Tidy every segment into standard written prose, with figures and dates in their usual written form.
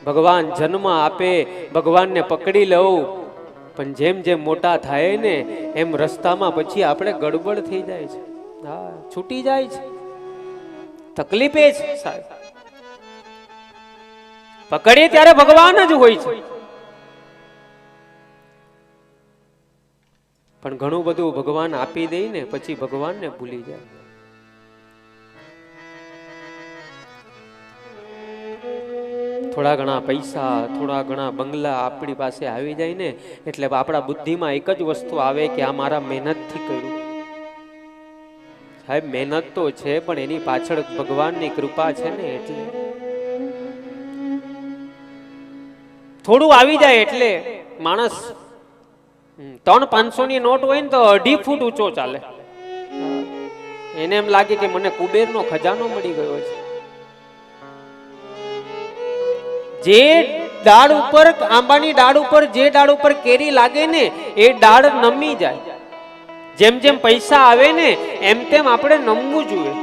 ભગવાન જન્મ આપે, ભગવાનને પકડી લઉં, પણ જેમ જેમ મોટા થાય ને એમ રસ્તામાં પછી આપણે ગડબડ થઈ જાય છે. હા, છૂટી જાય છે. તકલીફ એ છે સાહેબ, પકડીએ ત્યારે ભગવાન જ હોય છે, પણ ઘણું બધું ભગવાન આપી દે ને પછી ભગવાનને ભૂલી જાય. થોડા ઘણા પૈસા, થોડા ઘણા બંગલા આપણી પાસે આવી જાય ને એટલે આપણા બુદ્ધિમાં એક જ વસ્તુ આવે કે આ મારા મહેનતથી કર્યું. સાહેબ મહેનત તો છે પણ એની પાછળ ભગવાનની કૃપા છે ને, એટલે થોડું આવી જાય એટલે માણસ 300-500 ની નોટ હોય ને તો 2.5 ફૂટ ઊંચો ચાલે. એને એમ લાગે કે મને કુબેરનો ખજાનો મળી ગયો છે. જે ડાળ ઉપર, આંબાની ડાળ ઉપર જે ડાળ ઉપર કેરી લાગે ને એ ડાળ નમી જાય. જેમ જેમ પૈસા આવે ને એમ તેમ આપણે નમવું જોઈએ,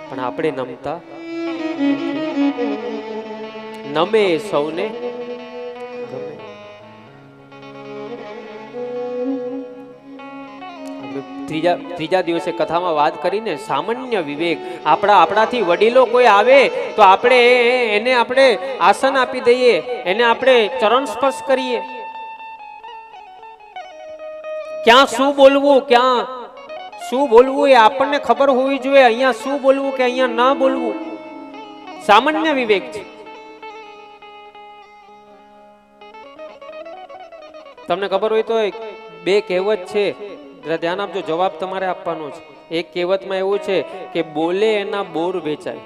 પણ આપણે નમતા નમે સૌને ગમે. ત્રીજા દિવસે કથામાં વાત કરીને સામાન્ય વિવેક. આપણાથી વડીલો કોઈ આવે તો આપણે એને આપણે આસન આપી દઈએ, એને આપણે ચરણ સ્પર્શ કરીએ. ક્યાં શું બોલવું, ક્યાં શું બોલવું એ આપણને ખબર હોવી જોઈએ. અહીંયા શું બોલવું કે અહીંયા ના બોલવું, સામાન્ય વિવેક છે. તમને ખબર હોય તો 2 કહેવત છે, ધ્યાન આપજો, જવાબ તમારે આપવાનો છે. એક કહેવતમાં એવું છે કે બોલે એના બોર વેચાય,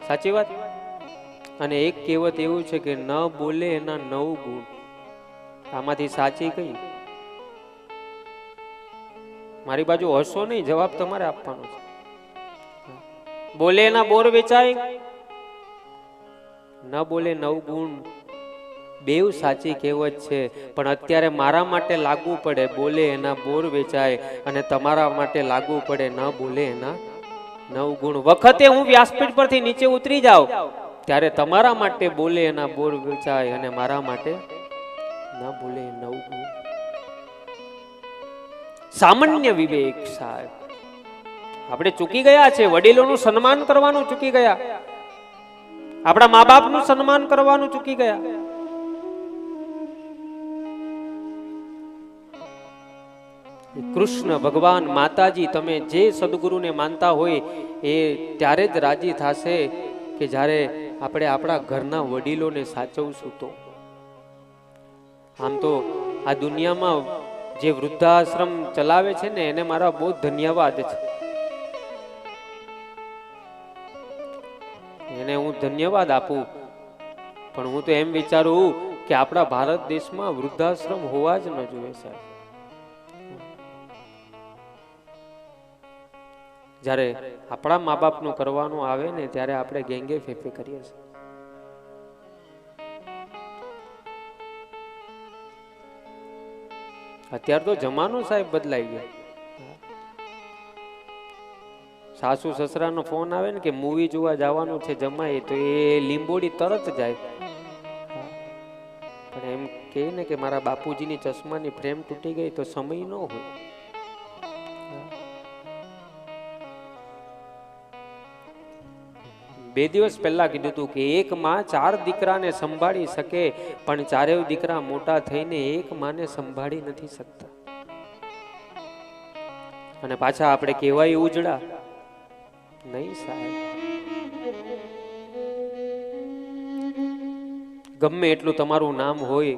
સાચી વાત. અને એક કહેવત એવું છે કે ન બોલે એના 9 ગુણ. આમાંથી સાચી કઈ? મારી બાજુ હસો નહીં, જવાબ તમારે આપવાનો છે. બોલે એના બોર વેચાય, ન બોલે 9 ગુણ. બેવ સાચી કહેવત છે, પણ અત્યારે મારા માટે લાગુ પડે બોલે એના બોર વેચાય, અને તમારા માટે લાગુ પડે ન બોલે એના 9 ગુણ. વખતે હું વ્યાસપીઠ પરથી નીચે ઉતરી જાઉં ત્યારે તમારા માટે બોલે એના બોર વેચાય, અને મારા માટે ન બોલે 9 ગુણ. સામાન્ય વિવેક સાહેબ. આપણે ચૂકી ગયા છે, વડીલોનું સન્માન કરવાનું ચૂકી ગયા, આપણા મા બાપનું સન્માન કરવાનું ચૂકી ગયા. કૃષ્ણ ભગવાન, માતાજી, તમે જે સદગુરુને માનતા હોય એ ત્યારે જ રાજી થશે કે જ્યારે આપણે આપણા ઘરના વડીલોને સાચવશું. તો આમ તો આ દુનિયામાં જે વૃદ્ધાશ્રમ ચલાવે છે ને એને મારા બહુ ધન્યવાદ છે, એને હું ધન્યવાદ આપું. પણ હું તો એમ વિચારું કે આપણા ભારત દેશમાં વૃદ્ધાશ્રમ હોવા જ ન જોઈએ સાહેબ. જ્યારે આપણા મા બાપનું કરવાનું આવે ને ત્યારે આપણે ગેંગે ફેફે કરીએ છીએ. અત્યારે તો જમાનો સાહેબ બદલાઈ ગયો. સાસુ સસરાનો ફોન આવે ને કે મૂવી જોવા જવાનું છે જમાય, તો એ લીંબોડી તરત જાય. પણ એમ કહે ને કે મારા બાપુજીની ચશ્માની ફ્રેમ તૂટી ગઈ તો સમય ન હોય. બે દિવસ પહેલા કીધું હતું કે એક માં 4 દીકરાને સંભાળી શકે, પણ 4 દીકરા મોટા થઈને એક માને સંભાળી નથી શકતા. અને પાછા આપણે કહેવાય ઉજળા નહીં સાહેબ. ગમે એટલું તમારું નામ હોય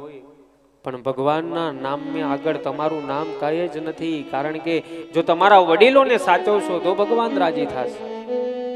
પણ ભગવાનના નામને આગળ તમારું નામ કાંઈ જ નથી. કારણ કે જો તમારા વડીલોને સાચવશો તો ભગવાન રાજી થશે.